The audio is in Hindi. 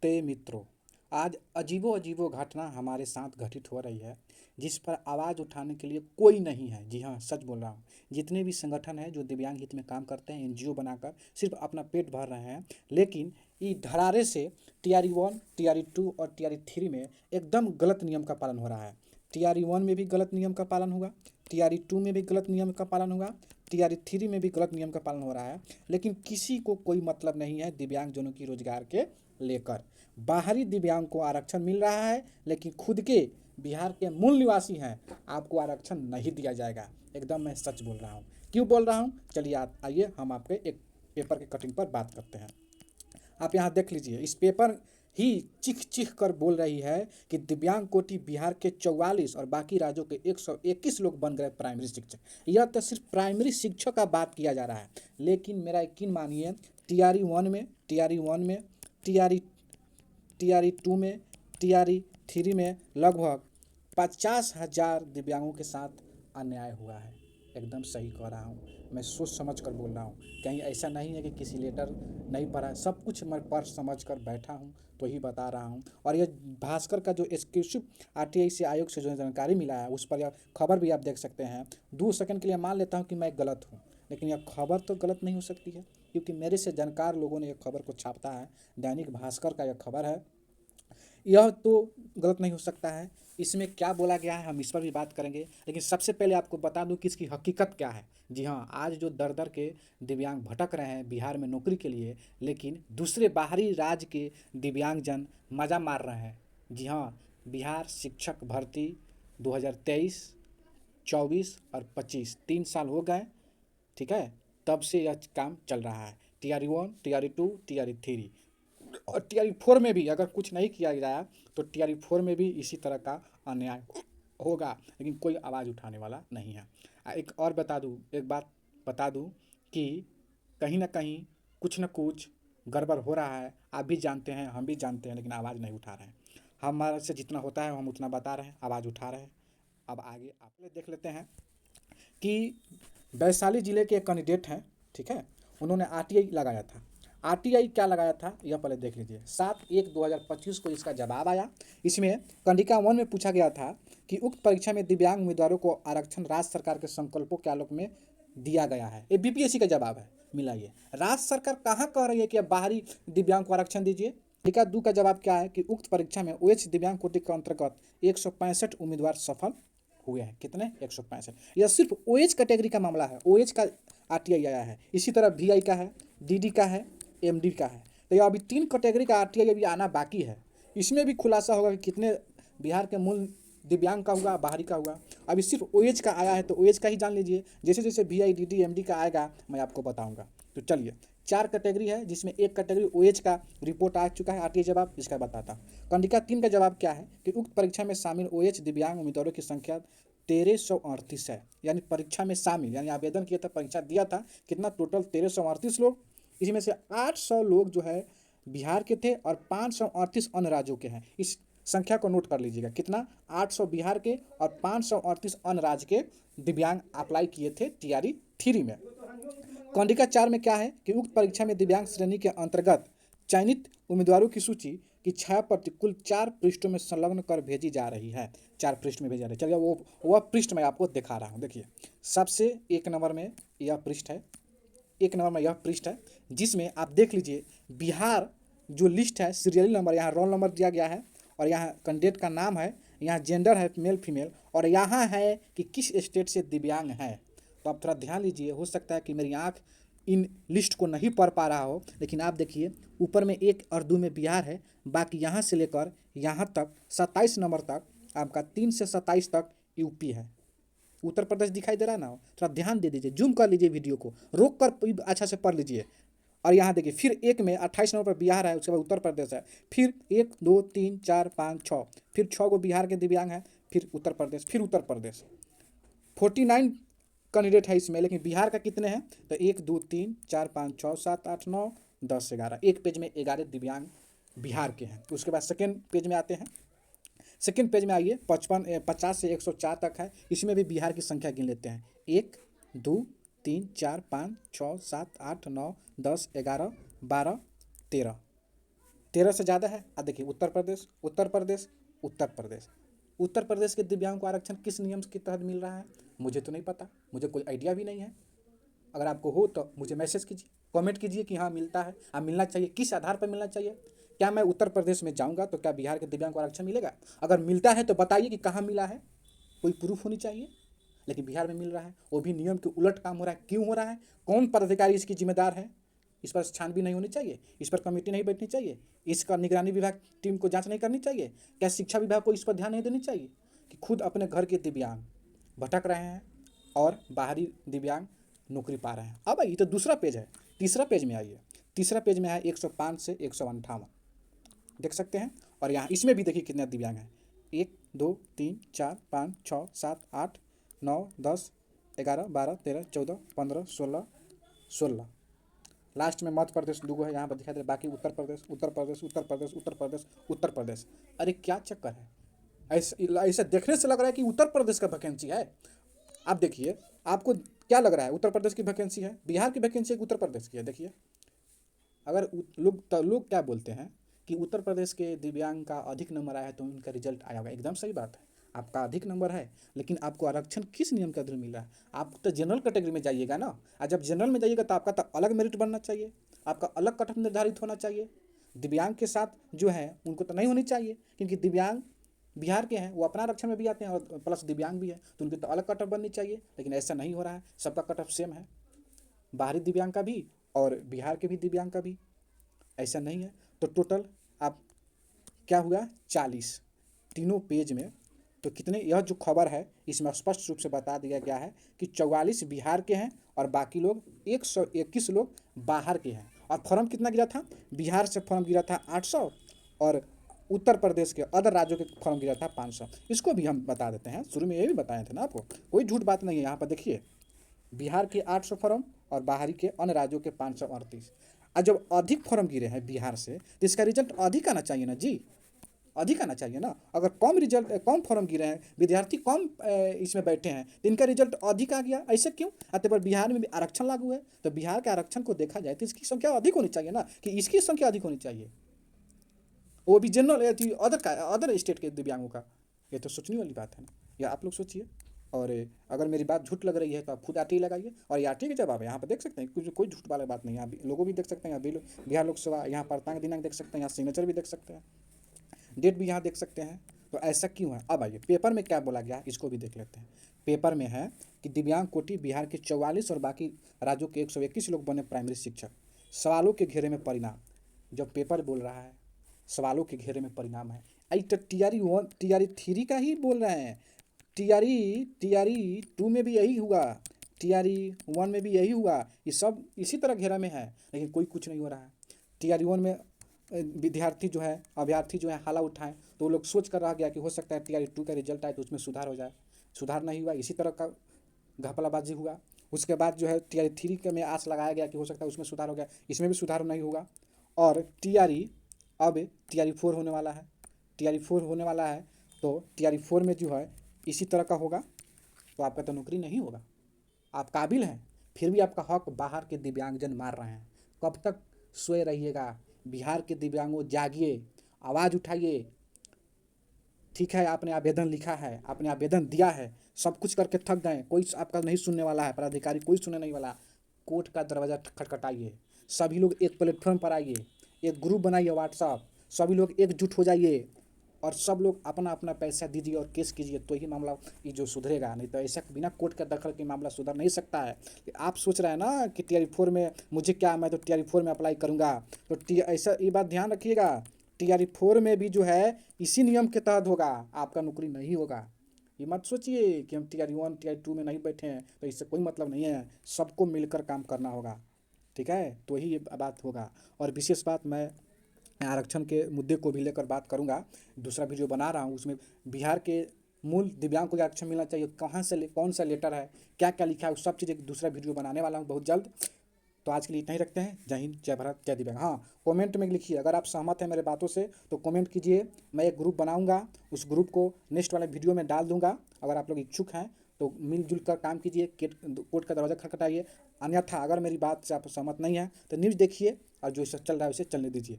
नमस्ते मित्रों। आज अजीबो अजीबो घटना हमारे साथ घटित हो रही है जिस पर आवाज़ उठाने के लिए कोई नहीं है। जी हाँ, सच बोल रहा हूँ। जितने भी संगठन हैं जो दिव्यांग हित में काम करते हैं, एनजीओ बनाकर सिर्फ अपना पेट भर रहे हैं, लेकिन ई धड़ारे से TRE 1, TRE 2 और TRE 3 में एकदम गलत नियम का पालन हो रहा है। TRE 1 में भी गलत नियम का पालन होगा, TRE 2 में भी गलत नियम का पालन होगा, TRE 3 में भी गलत नियम का पालन हो रहा है। लेकिन किसी को कोई मतलब नहीं है दिव्यांगजनों की रोजगार के लेकर। बाहरी दिव्यांग को आरक्षण मिल रहा है, लेकिन खुद के बिहार के मूल निवासी हैं, आपको आरक्षण नहीं दिया जाएगा। एकदम मैं सच बोल रहा हूँ। क्यों बोल रहा हूँ, चलिए आइए हम आपके एक पेपर के कटिंग पर बात करते हैं। आप यहाँ देख लीजिए, इस पेपर ही चीख चीख कर बोल रही है कि दिव्यांग कोटि बिहार के 44 और बाकी राज्यों के 121 लोग बन गए प्राइमरी शिक्षक। यह तो सिर्फ प्राइमरी शिक्षक का बात किया जा रहा है, लेकिन मेरा यकीन मानिए TRE 1 में, TRE 1 में, TRE 2 में, TRE 3 में लगभग 50,000 दिव्यांगों के साथ अन्याय हुआ है। एकदम सही कह रहा हूँ, मैं सोच समझ कर बोल रहा हूँ। कहीं ऐसा नहीं है कि किसी लेटर नहीं पढ़ा है, सब कुछ मैं पढ़ समझ कर बैठा हूँ तो ही बता रहा हूँ। और ये भास्कर का जो एक्सक्लूसिव RTI से आयोग से जो जानकारी मिला है, उस पर यह खबर भी आप देख सकते हैं। 2 सेकंड के लिए मान लेता हूँ कि मैं गलत हूँ, लेकिन यह खबर तो गलत नहीं हो सकती है, क्योंकि मेरे से जानकार लोगों ने यह खबर को छापता है। दैनिक भास्कर का यह खबर है, यह तो गलत नहीं हो सकता है। इसमें क्या बोला गया है हम इस पर भी बात करेंगे, लेकिन सबसे पहले आपको बता दूं कि इसकी हकीकत क्या है। जी हाँ, आज जो दर दर के दिव्यांग भटक रहे हैं बिहार में नौकरी के लिए, लेकिन दूसरे बाहरी राज्य के दिव्यांगजन मज़ा मार रहे हैं। जी हाँ, बिहार शिक्षक भर्ती 2023, 24 और 25 3 साल हो गए, ठीक है, तब से यह काम चल रहा है। TRE 1, TRE 2, TRE 3 और TRE 4 में भी अगर कुछ नहीं किया गया तो TRE 4 में भी इसी तरह का अन्याय होगा, लेकिन कोई आवाज़ उठाने वाला नहीं है। एक और बता दूँ, एक बात बता दूँ कि कहीं ना कहीं कुछ न कुछ गड़बड़ हो रहा है। आप भी जानते हैं, हम भी जानते हैं, लेकिन आवाज़ नहीं उठा रहे हैं। हमारे से जितना होता है हम उतना बता रहे हैं, आवाज़ उठा रहे हैं। अब आगे आप देख लेते हैं कि वैशाली जिले के एक कैंडिडेट हैं, ठीक है, उन्होंने RTI लगाया था। RTI क्या लगाया था यह पहले देख लीजिए। 7/1/2025 को इसका जवाब आया। इसमें कंडिका 1 में पूछा गया था कि उक्त परीक्षा में दिव्यांग उम्मीदवारों को आरक्षण राज्य सरकार के संकल्पों के आलोक में दिया गया है। ये BPSC का जवाब है। मिलाइए, राज्य सरकार कहाँ कह रही है कि अब बाहरी दिव्यांग को आरक्षण दीजिए। कंडिका 2 का जवाब क्या है कि उक्त परीक्षा में OH दिव्यांग कोटि के अंतर्गत 165 उम्मीदवार सफल हुए हैं। कितने? 165। यह सिर्फ OH कैटेगरी का मामला है, OH का RTI आया है। इसी तरह VI का है, DD का है, MD का है। तो यह अभी 3 कैटेगरी का RTI अभी आना बाकी है। इसमें भी खुलासा होगा कि कितने बिहार के मूल दिव्यांग का हुआ, बाहरी का हुआ। अभी सिर्फ OH का आया है, तो OH का ही जान लीजिए। जैसे जैसे VI, DD, MD का आएगा मैं आपको बताऊँगा। तो चलिए, 4 कैटेगरी है, जिसमें एक कैटेगरी OH का रिपोर्ट आ चुका है RTI जवाब, इसका बताता हूँ। कंडिका 3 का जवाब क्या है कि उक्त परीक्षा में शामिल OH दिव्यांग उम्मीदवारों की संख्या 1338 है। यानी परीक्षा में शामिल, यानी आवेदन किया था, परीक्षा दिया था, कितना? टोटल 1338 लोग। इसमें से 800 लोग जो है बिहार के थे और 538 अन्य राज्यों के हैं। इस संख्या को नोट कर लीजिएगा। कितना? 800 बिहार के और 538 अन्य राज्य के दिव्यांग अप्लाई किए थे TRE 3 में। कंडिका 4 में क्या है कि उक्त परीक्षा में दिव्यांग श्रेणी के अंतर्गत चयनित उम्मीदवारों की सूची की छाया प्रति कुल 4 पृष्ठों में संलग्न कर भेजी जा रही है। 4 पृष्ठ में भेजी जा रही है। चलिए वह पृष्ठ मैं आपको दिखा रहा हूँ। देखिए, सबसे 1 नंबर में यह पृष्ठ है, 1 नंबर में यह पृष्ठ है, जिसमें आप देख लीजिए बिहार जो लिस्ट है, सीरियल नंबर, यहाँ रोल नंबर दिया गया है, और यहाँ कैंडिडेट का नाम है, यहाँ जेंडर है मेल फीमेल, और यहाँ है कि किस स्टेट से दिव्यांग है। तो आप थोड़ा ध्यान लीजिए, हो सकता है कि मेरी आँख इन लिस्ट को नहीं पढ़ पा रहा हो, लेकिन आप देखिए ऊपर में 1 और 2 में बिहार है, बाकी यहाँ से लेकर यहाँ तक 27 नंबर तक आपका 3 से 27 तक यूपी है। उत्तर प्रदेश दिखाई दे रहा है ना? थोड़ा ध्यान दे दीजिए, जूम कर लीजिए वीडियो को, रोक कर अच्छा से पढ़ लीजिए। और यहाँ देखिए फिर 1 में 28 नंबर पर बिहार है, उसके बाद उत्तर प्रदेश है, फिर 1 2 3 4 5 6, फिर 6 गो बिहार के दिव्यांग हैं, फिर उत्तर प्रदेश, फिर उत्तर प्रदेश। 49 कैंडिडेट है इसमें, लेकिन बिहार का कितने हैं? तो 1 2 3 4 5 6 7 8 9 10 11, एक पेज में 11 दिव्यांग बिहार के हैं। उसके बाद सेकेंड पेज में आते हैं। सेकेंड पेज में आइए, 50 से 104 तक है, इसमें भी बिहार की संख्या गिन लेते हैं। 1 2 3 4 5 6 7 8 9 10 11 12 13, 13 से ज़्यादा है। अब देखिए उत्तर प्रदेश, उत्तर प्रदेश, उत्तर प्रदेश, उत्तर प्रदेश के दिव्यांग को आरक्षण किस नियम के तहत मिल रहा है मुझे तो नहीं पता, मुझे कोई आइडिया भी नहीं है। अगर आपको हो तो मुझे मैसेज कीजिए, कमेंट कीजिए कि हाँ मिलता है, हाँ मिलना चाहिए, किस आधार पर मिलना चाहिए। क्या मैं उत्तर प्रदेश में जाऊँगा तो क्या बिहार के दिव्यांग को आरक्षण मिलेगा? अगर मिलता है तो बताइए कि कहाँ मिला है, कोई प्रूफ होनी चाहिए। लेकिन बिहार में मिल रहा है, वो भी नियम के उलट काम हो रहा है। क्यों हो रहा है? कौन पदाधिकारी इसकी जिम्मेदार है? इस पर छानबीन नहीं होनी चाहिए? इस पर कमेटी नहीं बैठनी चाहिए? इसका निगरानी विभाग टीम को जांच नहीं करनी चाहिए? क्या शिक्षा विभाग को इस पर ध्यान नहीं देनी चाहिए कि खुद अपने घर के दिव्यांग भटक रहे हैं और बाहरी दिव्यांग नौकरी पा रहे हैं? अब ये तो दूसरा पेज है। तीसरा पेज में आइए, तीसरा पेज में है 105 से 158, देख सकते हैं। और यहाँ इसमें भी देखिए कितने दिव्यांग हैं, 1 2 3 4 5 6 7 8 9 10 11 12 13 14 15 16 16। लास्ट में मध्य प्रदेश दूगो है, यहाँ पर दिखाई दे रहा है। बाकी उत्तर प्रदेश, उत्तर प्रदेश, उत्तर प्रदेश, उत्तर प्रदेश, उत्तर प्रदेश। अरे क्या चक्कर है? ऐसे ऐसे देखने से लग रहा है कि उत्तर प्रदेश का वैकेंसी है। आप देखिए, आपको क्या लग रहा है? उत्तर प्रदेश की वैकेंसी है, बिहार की वैकेंसी है कि उत्तर प्रदेश की है? देखिए, अगर लोग क्या बोलते हैं कि उत्तर प्रदेश के दिव्यांग का अधिक नंबर आया है तो उनका रिजल्ट आया होगा। एकदम सही बात है, आपका अधिक नंबर है, लेकिन आपको आरक्षण किस नियम के अधीन मिल रहा है? आप तो जनरल कैटेगरी में जाइएगा ना। और जब जनरल में जाइएगा तो आपका तो अलग मेरिट बनना चाहिए, आपका अलग कट ऑफ निर्धारित होना चाहिए। दिव्यांग के साथ जो है उनको तो नहीं होनी चाहिए, क्योंकि दिव्यांग बिहार के हैं, वो अपना आरक्षण में भी आते हैं और प्लस दिव्यांग भी है, तो उनकी तो अलग कट ऑफ बननी चाहिए। लेकिन ऐसा नहीं हो रहा है, सबका कट ऑफ सेम है, बाहरी दिव्यांग का भी और बिहार के भी दिव्यांग का भी। ऐसा नहीं है। तो टोटल आप क्या हुआ 40 तीनों पेज में। तो कितने, यह जो खबर है इसमें स्पष्ट रूप से बता दिया गया है कि 44 बिहार के हैं और बाकी लोग 121 लोग बाहर के हैं। और फॉर्म कितना गिरा था? बिहार से फॉर्म गिरा था 800 और उत्तर प्रदेश के अदर राज्यों के फॉर्म गिरा था 500। इसको भी हम बता देते हैं, शुरू में ये भी बताए थे ना आपको, कोई झूठ बात नहीं है। यहाँ पर देखिए, बिहार के 800 फॉर्म और बाहरी के अन्य राज्यों के 538। और जब अधिक फॉर्म गिरे हैं बिहार से तो इसका रिजल्ट अधिक आना चाहिए ना जी, अधिक आना चाहिए ना। अगर कम फॉर्म गिरे हैं, विद्यार्थी कम इसमें बैठे हैं, तो इनका रिजल्ट अधिक आ गया। ऐसे क्यों? अतः पर बिहार में भी आरक्षण लागू है, तो बिहार के आरक्षण को देखा जाए तो इसकी संख्या अधिक होनी चाहिए ना, कि इसकी संख्या अधिक होनी चाहिए, वो भी जनरल अदर स्टेट के दिव्यांगों का। ये तो सोचने वाली बात है ना, या आप लोग सोचिए। और अगर मेरी बात झूठ लग रही है तो आप खुद आरटी लगाइए, और ये आरटी के जवाब है, यहाँ पर देख सकते हैं, कुछ कोई झूठ वाली बात नहीं है। यहाँ लोगों भी देख सकते हैं, बिहार लोकसभा, यहाँ प्रांतांक दिनांक देख सकते हैं, यहाँ सिग्नेचर भी देख सकते हैं, डेट भी यहाँ देख सकते हैं। तो ऐसा क्यों है? अब आइए पेपर में क्या बोला गया इसको भी देख लेते हैं। पेपर में है कि दिव्यांग कोटि बिहार के 44 और बाकी राज्यों के 121 लोग बने प्राइमरी शिक्षक। सवालों के घेरे में परिणाम, जब पेपर बोल रहा है सवालों के घेरे में परिणाम है, आई तो TRE 1 TRE 3 का ही बोल रहे हैं। TRE 2 में भी यही हुआ, TRE 1 में भी यही हुआ, ये सब इसी तरह घेरा में है, लेकिन कोई कुछ नहीं हो रहा है। TRE 1 में विद्यार्थी जो है, अभ्यर्थी जो है हाला उठाएं, तो लोग सोच कर रह गया कि हो सकता है TRE 2 का रिजल्ट आए तो उसमें सुधार हो जाए। सुधार नहीं हुआ, इसी तरह का घपलाबाजी हुआ। उसके बाद जो है TRE 3 के में आस लगाया गया कि हो सकता है उसमें सुधार हो गया, इसमें भी सुधार नहीं होगा। और अब TRE 4 होने वाला है, TRE 4 होने वाला है, तो TRE 4 में जो है इसी तरह का होगा, तो आपका तो नौकरी नहीं होगा। आप काबिल हैं, फिर भी आपका हक बाहर के दिव्यांगजन मार रहे हैं। कब तक सोए रहिएगा? बिहार के दिव्यांगों जागिए, आवाज़ उठाइए। ठीक है, आपने आवेदन लिखा है, आपने आवेदन दिया है, सब कुछ करके थक गए, कोई आपका नहीं सुनने वाला है, पदाधिकारी कोई सुनने नहीं वाला। कोर्ट का दरवाज़ा खटखटाइए, सभी लोग एक प्लेटफॉर्म पर आइए, एक ग्रुप बनाइए व्हाट्सअप, सभी लोग एकजुट हो जाइए और सब लोग अपना अपना पैसा दीजिए और केस कीजिए, तो ही मामला ये जो सुधरेगा। नहीं तो ऐसा बिना कोर्ट का दखल के मामला सुधर नहीं सकता है। आप सोच रहे हैं ना कि TRE 4 में मुझे क्या, मैं तो TRE 4 में अप्लाई करूँगा, तो ऐसा ये बात ध्यान रखिएगा, TRE 4 में भी जो है इसी नियम के तहत होगा, आपका नौकरी नहीं होगा। ये मत सोचिए कि हम TRE 1 TRE 2 में नहीं बैठे हैं तो इससे कोई मतलब नहीं है, सबको मिलकर काम करना होगा, ठीक है, तो ही ये बात होगा। और विशेष बात, मैं आरक्षण के मुद्दे को भी लेकर बात करूंगा, दूसरा वीडियो बना रहा हूं, उसमें बिहार के मूल दिव्यांग को आरक्षण मिलना चाहिए, कहाँ से कौन सा लेटर है, क्या क्या लिखा है, वो सब चीज़ एक दूसरा वीडियो बनाने वाला हूँ बहुत जल्द। तो आज के लिए इतना ही रखते हैं। जय हिंद, जय भारत, जय दिव्यांग। हाँ, कमेंट में लिखिए, अगर आप सहमत हैं मेरे बातों से तो कमेंट कीजिए, मैं एक ग्रुप बनाऊंगा, उस ग्रुप को नेक्स्ट वाले वीडियो में डाल दूंगा। अगर आप लोग इच्छुक हैं तो मिलजुल कर काम कीजिए, कोर्ट का दरवाज़ा खटखटाइए। अन्यथा अगर मेरी बात से आप सहमत नहीं हैं तो न्यूज़ देखिए और जो चल रहा है उसे चलने दीजिए।